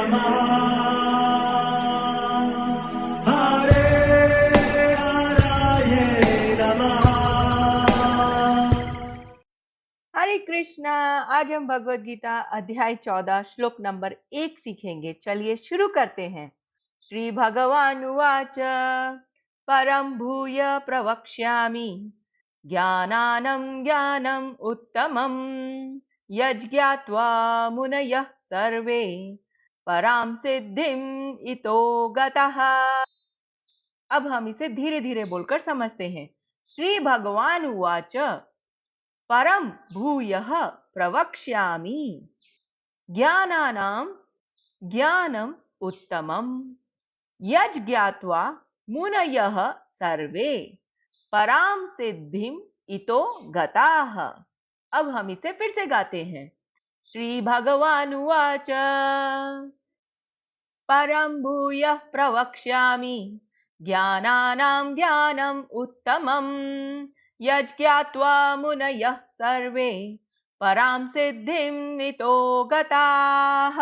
नमः हरे हराय नमः। हरे कृष्णा। आज हम भगवत गीता अध्याय 14 श्लोक नंबर 1 सीखेंगे। चलिए शुरू करते हैं। श्री भगवान उवाच परम भूय प्रवक्ष्यामि ज्ञानानं ज्ञानम् उत्तमं यज्ञात्वा मुनयः सर्वे परां सिद्धिम् इतो गतः। अब हम इसे धीरे धीरे बोलकर समझते हैं। श्री भगवान उवाच परम भूयः प्रवक्ष्यामि ज्ञानानां ज्ञानम् उत्तमं यज्ञात्वा मुनयः सर्वे परां सिद्धिम् इतो गताः। अब हम इसे फिर से गाते हैं। श्री भगवान उवाच परं भूयः प्रवक्ष्यामि ज्ञानानां ज्ञानम् उत्तमं यज्ञात्वा मुनयः सर्वे परां सिद्धिम् इतो गताः।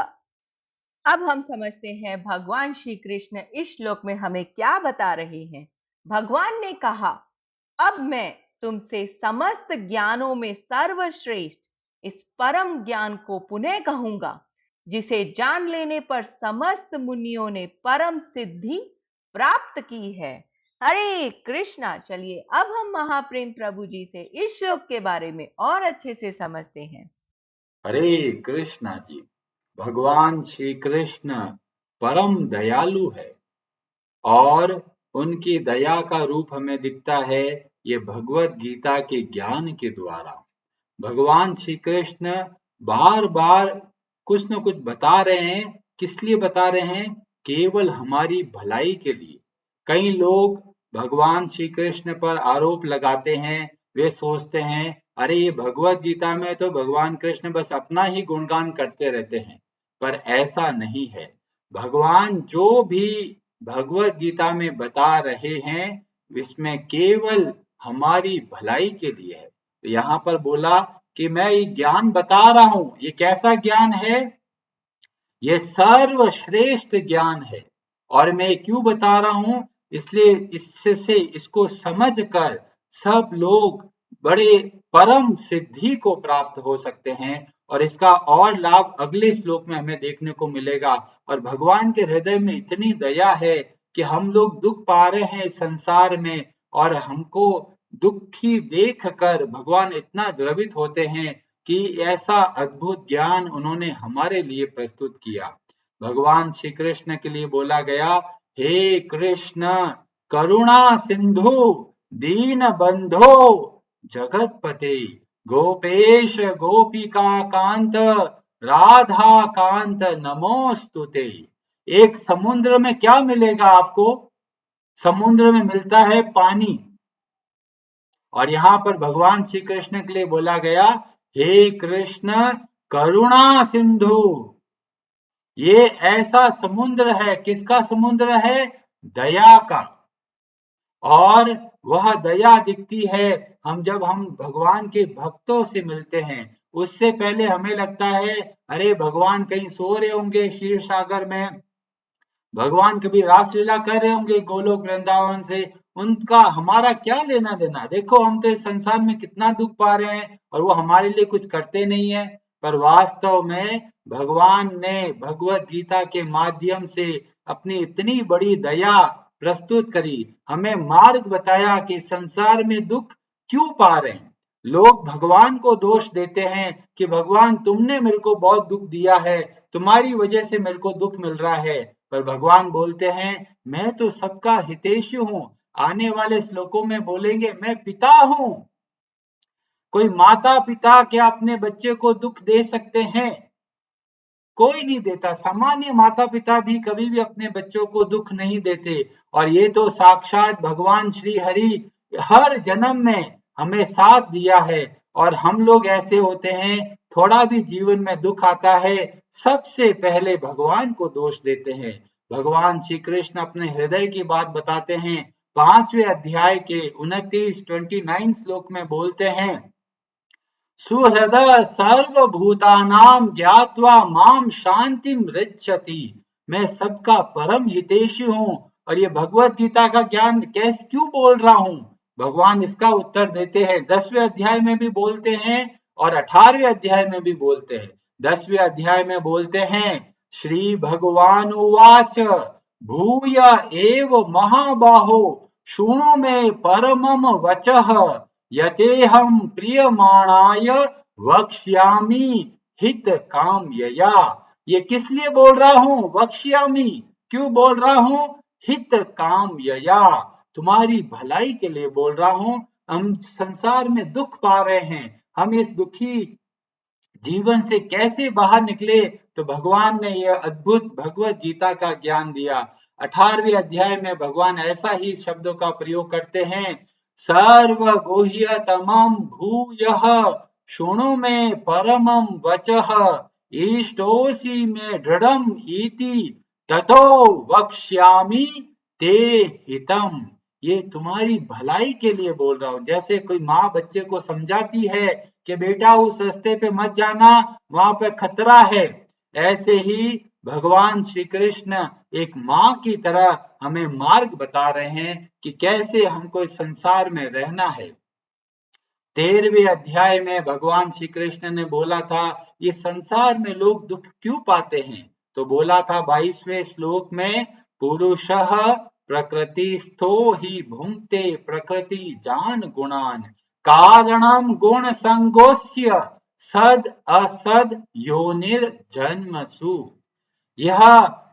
अब हम समझते हैं भगवान श्री कृष्ण इस श्लोक में हमें क्या बता रहे हैं। भगवान ने कहा, अब मैं तुमसे समस्त ज्ञानों में सर्वश्रेष्ठ इस परम ज्ञान को पुनः कहूंगा, जिसे जान लेने पर समस्त मुनियों ने परम सिद्धि प्राप्त की है। हरे कृष्णा। चलिए अब हम महाप्रेम प्रभु जी से इस श्लोक के बारे में और अच्छे से समझते हैं। हरे कृष्णा जी। भगवान श्री कृष्ण परम दयालु है और उनकी दया का रूप हमें दिखता है ये भगवत गीता के ज्ञान के द्वारा। भगवान श्री कृष्ण बार बार कुछ न कुछ बता रहे हैं। किस लिए बता रहे हैं? केवल हमारी भलाई के लिए। कई लोग भगवान श्री कृष्ण पर आरोप लगाते हैं। वे सोचते हैं अरे ये भगवत गीता में तो भगवान कृष्ण बस अपना ही गुणगान करते रहते हैं, पर ऐसा नहीं है। भगवान जो भी भगवत गीता में बता रहे हैं इसमें केवल हमारी भलाई के लिए है। तो यहाँ पर बोला कि मैं ये ज्ञान बता रहा हूं। ये कैसा ज्ञान है? ये सर्वश्रेष्ठ ज्ञान है। और मैं क्यों बता रहा हूं? इसलिए इससे इसको समझकर सब लोग बड़े परम सिद्धि को प्राप्त हो सकते हैं। और इसका और लाभ अगले श्लोक में हमें देखने को मिलेगा। और भगवान के हृदय में इतनी दया है कि हम लोग दुख पा रहे हैं इस संसार में, और हमको दुखी देखकर भगवान इतना द्रवित होते हैं कि ऐसा अद्भुत ज्ञान उन्होंने हमारे लिए प्रस्तुत किया। भगवान श्री कृष्ण के लिए बोला गया, हे कृष्ण करुणा सिंधु दीन बंधो जगतपते गोपेश गोपिका कांत राधा कांत नमोस्तुते। एक समुद्र में क्या मिलेगा आपको? समुद्र में मिलता है पानी। और यहाँ पर भगवान श्री कृष्ण के लिए बोला गया, हे कृष्ण करुणा सिंधु। ये ऐसा समुद्र है। किसका समुद्र है? दया का। और वह दया दिखती है जब हम भगवान के भक्तों से मिलते हैं। उससे पहले हमें लगता है अरे भगवान कहीं सो रहे होंगे क्षीर सागर में, भगवान कभी रासलीला कर रहे होंगे गोलोक वृंदावन से, उनका हमारा क्या लेना देना। देखो हम तो इस संसार में कितना दुख पा रहे हैं और वो हमारे लिए कुछ करते नहीं है। पर वास्तव में भगवान ने भगवत गीता के माध्यम से अपनी इतनी बड़ी दया प्रस्तुत करी, हमें मार्ग बताया कि संसार में दुख क्यों पा रहे हैं। लोग भगवान को दोष देते हैं कि भगवान तुमने मेरे को बहुत दुख दिया है, तुम्हारी वजह से मेरे को दुख मिल रहा है। पर भगवान बोलते हैं मैं तो सबका हितैषी हूं। आने वाले श्लोकों में बोलेंगे मैं पिता हूं। कोई माता पिता क्या अपने बच्चे को दुख दे सकते हैं? कोई नहीं देता। सामान्य माता पिता भी कभी भी अपने बच्चों को दुख नहीं देते। और ये तो साक्षात भगवान श्री हरि हर जन्म में हमें साथ दिया है। और हम लोग ऐसे होते हैं, थोड़ा भी जीवन में दुख आता है सबसे पहले भगवान को दोष देते हैं। भगवान श्री कृष्ण अपने हृदय की बात बताते हैं। 5वें अध्याय के 29 श्लोक में बोलते हैं, सुहृद सर्वभूतानां ज्ञात्वा माम शांतिम ऋच्छति। मैं सबका परम हितैषी हूँ और ये भगवत गीता का ज्ञान कैसे क्यों बोल रहा हूँ? भगवान इसका उत्तर देते हैं। 10वें अध्याय में भी बोलते हैं और 18वें अध्याय में भी बोलते हैं। 10वें अध्याय में बोलते हैं, श्री भगवान उवाच भूय एव महाबाहो शृणु मे परमम वचः यतेहं प्रियमाणाय वक्ष्यामि हित कामयया। ये किस लिए बोल रहा हूं? वक्ष्यामि, क्यों बोल रहा हूं? हित कामयया, तुम्हारी भलाई के लिए बोल रहा हूं। हम संसार में दुख पा रहे हैं, हम इस दुखी जीवन से कैसे बाहर निकले? तो भगवान ने यह अद्भुत भगवत गीता का ज्ञान दिया। 18वें अध्याय में भगवान ऐसा ही शब्दों का प्रयोग करते हैं, सर्व गुह्यतमं भूयः शृणु मे परमं वचः इष्टोसि मे दृढ़म् इति ततो वक्ष्यामि ते हितम्। ये तुम्हारी भलाई के लिए बोल रहा हूं। जैसे कोई माँ बच्चे को समझाती है कि बेटा उस रास्ते पे मत जाना, वहां पे खतरा है, ऐसे ही भगवान श्री कृष्ण एक माँ की तरह हमें मार्ग बता रहे हैं कि कैसे हमको इस संसार में रहना है। 13वें अध्याय में भगवान श्री कृष्ण ने बोला था, ये संसार में लोग दुख क्यों पाते हैं? तो बोला था 22वें श्लोक में, पुरुषः प्रकृतिस्थो हि भुंक्ते प्रकृति जान गुणान कारणम गुण संगोस्य सद असद योनिर्जन्मसु। यह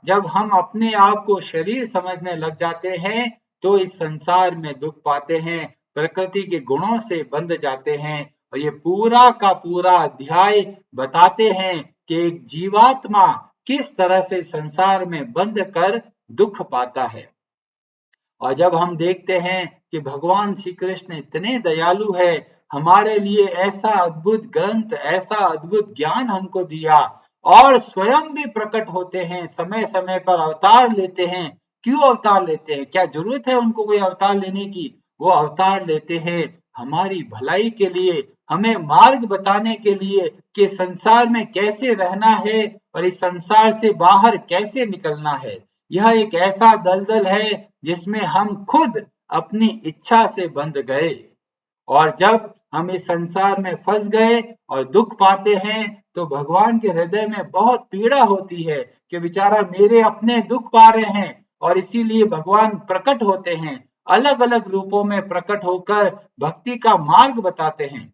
जब हम अपने आप को शरीर समझने लग जाते हैं तो इस संसार में दुख पाते हैं, प्रकृति के गुणों से बंध जाते हैं। और ये पूरा का पूरा अध्याय बताते हैं कि एक जीवात्मा किस तरह से संसार में बंध कर दुख पाता है। और जब हम देखते हैं कि भगवान श्री कृष्ण इतने दयालु है, हमारे लिए ऐसा अद्भुत ग्रंथ, ऐसा अद्भुत ज्ञान हमको दिया और स्वयं भी प्रकट होते हैं, समय समय पर अवतार लेते हैं। क्यों अवतार लेते हैं? क्या जरूरत है उनको कोई अवतार लेने की? वो अवतार लेते हैं हमारी भलाई के लिए, हमें मार्ग बताने के लिए कि संसार में कैसे रहना है और इस संसार से बाहर कैसे निकलना है। यह एक ऐसा दलदल है जिसमें हम खुद अपनी इच्छा से बंध गए, और जब हम इस संसार में फंस गए और दुख पाते हैं तो भगवान के हृदय में बहुत पीड़ा होती है कि बेचारा मेरे अपने दुख पा रहे हैं। और इसीलिए भगवान प्रकट होते हैं, अलग अलग रूपों में प्रकट होकर भक्ति का मार्ग बताते हैं।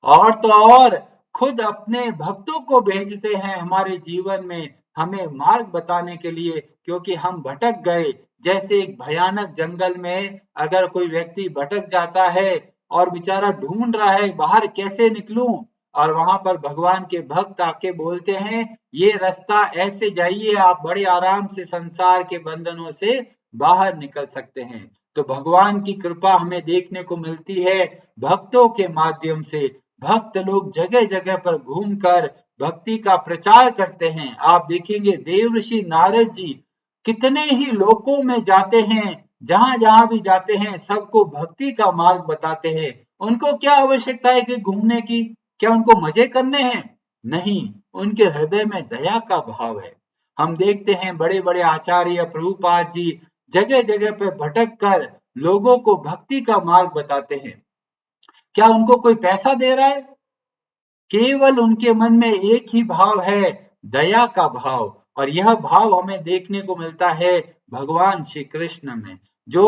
और तो और खुद अपने भक्तों को भेजते हैं हमारे जीवन में हमें मार्ग बताने के लिए, क्योंकि हम भटक गए। जैसे एक भयानक जंगल में अगर कोई व्यक्ति भटक जाता है और बेचारा ढूंढ रहा है बाहर कैसे निकलूं, और वहां पर भगवान के भक्त आके बोलते हैं ये रास्ता ऐसे जाइए, आप बड़े आराम से संसार के बंधनों से बाहर निकल सकते हैं। तो भगवान की कृपा हमें देखने को मिलती है भक्तों के माध्यम से। भक्त लोग जगह जगह पर घूमकर भक्ति का प्रचार करते हैं। आप देखेंगे देवर्षि नारद जी कितने ही लोकों में जाते हैं, जहां जहां भी जाते हैं सबको भक्ति का मार्ग बताते हैं। उनको क्या आवश्यकता है कि घूमने की? क्या उनको मजे करने हैं? नहीं, उनके हृदय में दया का भाव है। हम देखते हैं बड़े बड़े आचार्य प्रभुपाद जी जगह जगह पे भटक कर लोगों को भक्ति का मार्ग बताते हैं। क्या उनको कोई पैसा दे रहा है? केवल उनके मन में एक ही भाव है, दया का भाव। और यह भाव हमें देखने को मिलता है भगवान श्री कृष्ण में, जो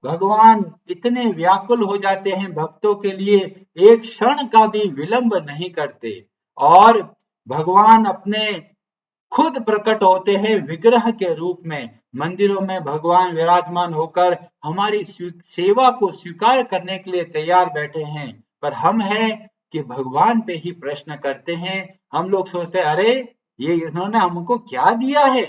भगवान इतने व्याकुल हो जाते हैं भक्तों के लिए, एक क्षण का भी विलंब नहीं करते। और भगवान अपने खुद प्रकट होते हैं विग्रह के रूप में। मंदिरों में भगवान विराजमान होकर हमारी सेवा को स्वीकार करने के लिए तैयार बैठे हैं। पर हम हैं कि भगवान पे ही प्रश्न करते हैं। हम लोग सोचते हैं अरे ये इन्होंने हमको क्या दिया है।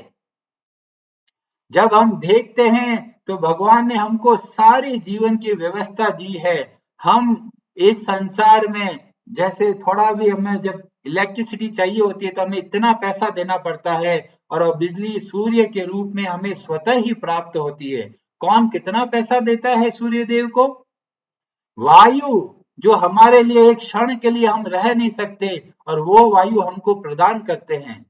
जब हम देखते हैं तो भगवान ने हमको सारी जीवन की व्यवस्था दी है। हम इस संसार में जैसे थोड़ा भी हमें जब इलेक्ट्रिसिटी चाहिए होती है तो हमें इतना पैसा देना पड़ता है, और बिजली सूर्य के रूप में हमें स्वतः ही प्राप्त होती है। कौन कितना पैसा देता है सूर्य देव को? वायु जो हमारे लिए एक क्षण के लिए हम रह नहीं सकते, और वो वायु हमको प्रदान करते हैं।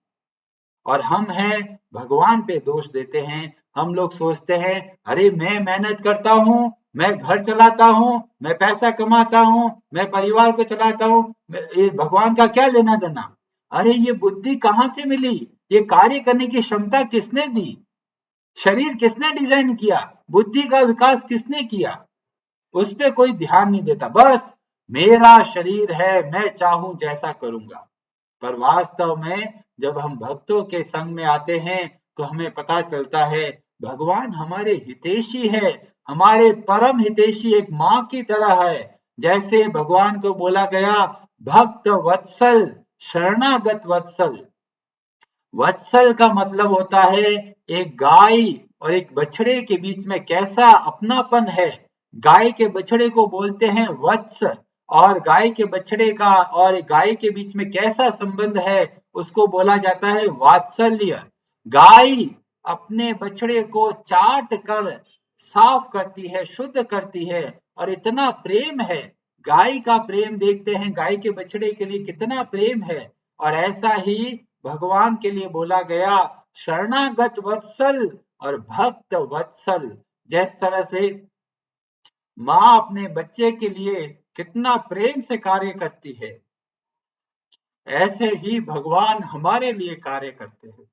और हम हैं भगवान पे दोष देते हैं। हम लोग सोचते हैं अरे मैं मेहनत करता हूँ, मैं घर चलाता हूँ, मैं पैसा कमाता हूँ, मैं परिवार को चलाता हूँ, ये भगवान का क्या लेना देना। अरे ये बुद्धि कहाँ से मिली, ये कार्य करने की क्षमता किसने दी, शरीर किसने डिजाइन किया, बुद्धि का विकास किसने किया, उस पे कोई ध्यान नहीं देता। बस मेरा शरीर है, मैं चाहूं जैसा करूंगा। पर वास्तव में जब हम भक्तों के संग में आते हैं तो हमें पता चलता है भगवान हमारे हितैषी है, हमारे परम हितैषी, एक माँ की तरह है। जैसे भगवान को बोला गया भक्त वत्सल, शरणागत वत्सल। वत्सल का मतलब होता है एक गाय और एक बछड़े के बीच में कैसा अपनापन है। गाय के बछड़े को बोलते हैं वत्स, और गाय के बछड़े का और गाय के बीच में कैसा संबंध है उसको बोला जाता है वात्सल्य। गाय अपने बछड़े को चाट कर साफ करती है, शुद्ध करती है, और इतना प्रेम है। गाय का प्रेम देखते हैं, गाय के बछड़े के लिए कितना प्रेम है। और ऐसा ही भगवान के लिए बोला गया शरणागत वत्सल और भक्त वत्सल। जिस तरह से माँ अपने बच्चे के लिए कितना प्रेम से कार्य करती है, ऐसे ही भगवान हमारे लिए कार्य करते हैं।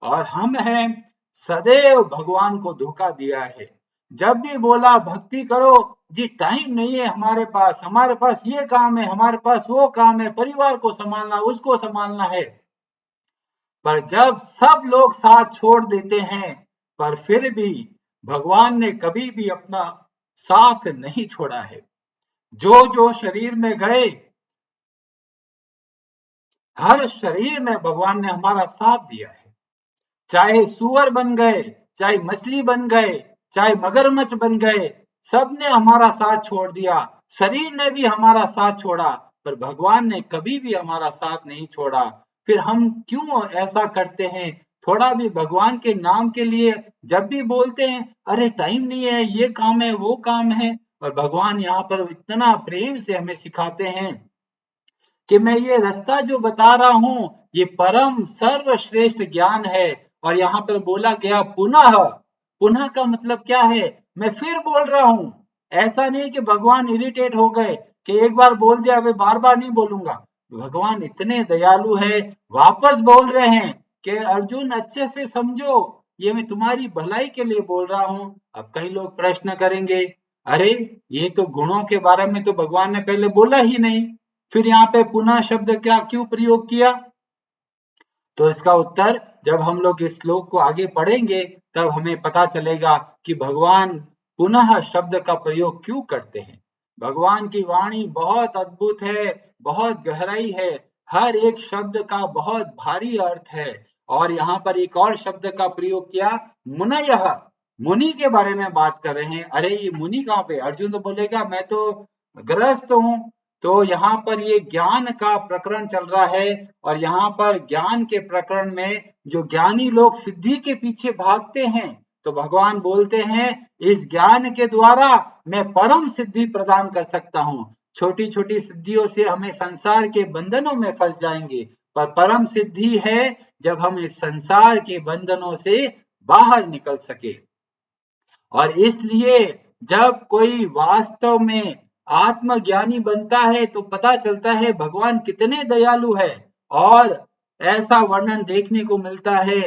और हम हैं सदैव भगवान को धोखा दिया है। जब भी बोला भक्ति करो जी, टाइम नहीं है हमारे पास ये काम है, हमारे पास वो काम है, परिवार को संभालना, उसको संभालना है। पर जब सब लोग साथ छोड़ देते हैं, पर फिर भी भगवान ने कभी भी अपना साथ नहीं छोड़ा है। जो जो शरीर में गए, हर शरीर में भगवान ने हमारा साथ दिया है। चाहे सुअर बन गए, चाहे मछली बन गए, चाहे मगरमच्छ बन गए, सबने हमारा साथ छोड़ दिया। शरीर ने भी हमारा साथ छोड़ा, पर भगवान ने कभी भी हमारा साथ नहीं छोड़ा। फिर हम क्यों ऐसा करते हैं, थोड़ा भी भगवान के नाम के लिए जब भी बोलते हैं अरे टाइम नहीं है, ये काम है, वो काम है। और भगवान यहाँ पर इतना प्रेम से हमें सिखाते हैं कि मैं ये रास्ता जो बता रहा हूं ये परम सर्वश्रेष्ठ ज्ञान है। और यहाँ पर बोला गया पुनः, पुनः का मतलब क्या है, मैं फिर बोल रहा हूं। ऐसा नहीं कि भगवान इरिटेट हो गए कि एक बार बोल दिया अब बार बार नहीं बोलूंगा। भगवान इतने दयालु है, वापस बोल रहे हैं कि अर्जुन अच्छे से समझो, ये मैं तुम्हारी भलाई के लिए बोल रहा हूं। अब कई लोग प्रश्न करेंगे अरे ये तो गुणों के बारे में तो भगवान ने पहले बोला ही नहीं, फिर यहाँ पे पुनः शब्द क्या क्यों प्रयोग किया। तो इसका उत्तर जब हम लोग इस श्लोक को आगे पढ़ेंगे तब हमें पता चलेगा कि भगवान पुनः शब्द का प्रयोग क्यों करते हैं। भगवान की वाणी बहुत अद्भुत है, बहुत गहराई है, हर एक शब्द का बहुत भारी अर्थ है। और यहाँ पर एक और शब्द का प्रयोग किया मुनयः, मुनि के बारे में बात कर रहे हैं। अरे ये मुनि कहाँ पे, अर्जुन तो बोलेगा मैं तो गृहस्थ हूँ। तो यहाँ पर ये ज्ञान का प्रकरण चल रहा है, और यहाँ पर ज्ञान के प्रकरण में जो ज्ञानी लोग सिद्धि के पीछे भागते हैं, तो भगवान बोलते हैं इस ज्ञान के द्वारा मैं परम सिद्धि प्रदान कर सकता हूँ। छोटी छोटी सिद्धियों से हमें संसार के बंधनों में फंस जाएंगे, पर परम सिद्धि है जब हम इस संसार के बंधनों से बाहर निकल सके। और इसलिए जब कोई वास्तव में आत्मज्ञानी बनता है तो पता चलता है भगवान कितने दयालु है। और ऐसा वर्णन देखने को मिलता है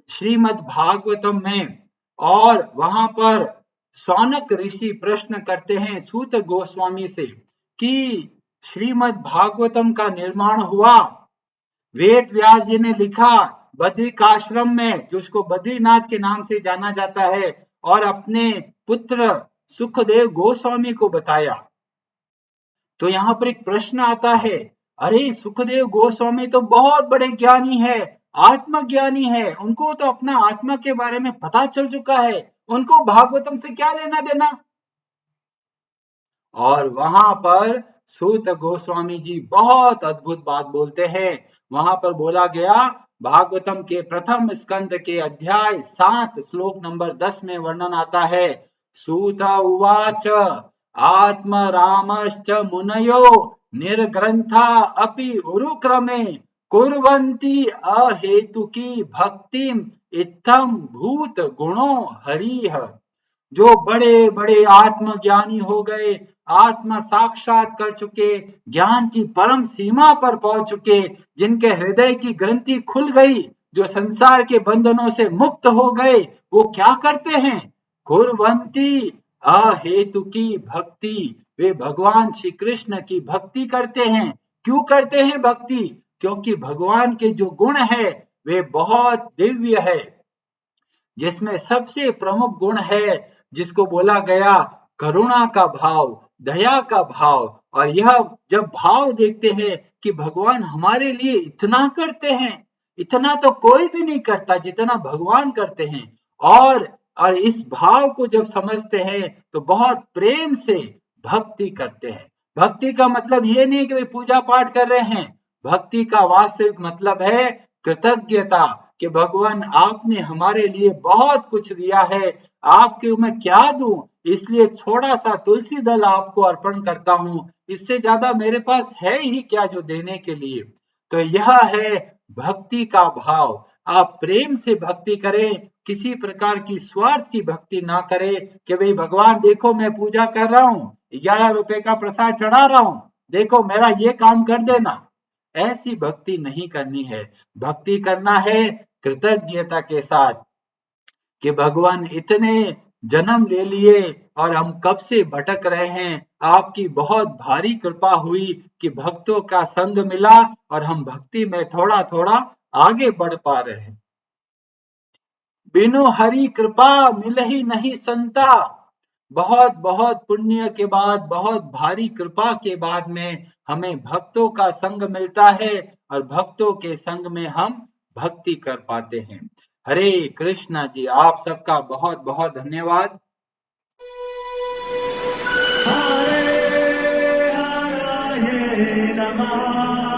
श्रीमद् भागवतम में। और वहां पर शौनक ऋषि प्रश्न करते हैं सूत गोस्वामी से कि श्रीमद् भागवतम का निर्माण हुआ, वेद व्यास जी ने लिखा बद्रिकाश्रम में, जो उसको बद्रीनाथ के नाम से जाना जाता है, और अपने पुत्र सुखदेव गोस्वामी को बताया। तो यहाँ पर एक प्रश्न आता है अरे सुखदेव गोस्वामी तो बहुत बड़े ज्ञानी है, आत्मज्ञानी है, उनको तो अपना आत्मा के बारे में पता चल चुका है, उनको भागवतम से क्या लेना देना। और वहां पर सूत गोस्वामी जी बहुत अद्भुत बात बोलते हैं। वहां पर बोला गया भागवतम के प्रथम स्कंद के अध्याय 7 श्लोक नंबर 10 में वर्णन आता है सूत उवाच आत्म रामश्च मुनयो निर्ग्रंथा अपि उरुक्रमे कुर्वन्ति अहेतुकी भक्तिम इत्थम भूत गुणो हरिह। जो बड़े बड़े आत्मज्ञानी हो गए, आत्म साक्षात कर चुके, ज्ञान की परम सीमा पर पहुंच चुके, जिनके हृदय की ग्रंथि खुल गई, जो संसार के बंधनों से मुक्त हो गए, वो क्या करते हैं? कुर्वन्ति अहेतु की भक्ति, वे भगवान श्री कृष्ण की भक्ति करते हैं। क्यों करते हैं भक्ति? क्योंकि भगवान के जो गुण है वे बहुत दिव्य है, जिसमें सबसे प्रमुख गुण है जिसको बोला गया करुणा का भाव, दया का भाव। और यह जब भाव देखते हैं कि भगवान हमारे लिए इतना करते हैं, इतना तो कोई भी नहीं करता जितना भगवान करते हैं, और इस भाव को जब समझते हैं तो बहुत प्रेम से भक्ति करते हैं। भक्ति का मतलब ये नहीं कि वे पूजा पाठ कर रहे हैं, भक्ति का वास्तविक मतलब है कृतज्ञता, कि भगवान आपने हमारे लिए बहुत कुछ दिया है, आपके मैं क्या दूं, इसलिए थोड़ा सा तुलसी दल आपको अर्पण करता हूं, इससे ज्यादा मेरे पास है ही क्या जो देने के लिए। तो यह है भक्ति का भाव। आप प्रेम से भक्ति करें, किसी प्रकार की स्वार्थ की भक्ति ना करें कि भाई भगवान देखो मैं पूजा कर रहा हूं, 11 रुपए का प्रसाद चढ़ा रहा हूं, देखो मेरा ये काम कर देना। ऐसी भक्ति नहीं करनी है। भक्ति करना है कृतज्ञता के साथ कि भगवान इतने जन्म ले लिए और हम कब से भटक रहे हैं, आपकी बहुत भारी कृपा हुई कि भक्तों का संग मिला और हम भक्ति में थोड़ा थोड़ा आगे बढ़ पा रहे हैं। बिनु हरि कृपा मिलहि नहीं संता। बहुत बहुत पुण्य के बाद, बहुत भारी कृपा के बाद में हमें भक्तों का संग मिलता है और भक्तों के संग में हम भक्ति कर पाते हैं। हरे कृष्णा जी, आप सबका बहुत बहुत धन्यवाद। हरे हराये नमः।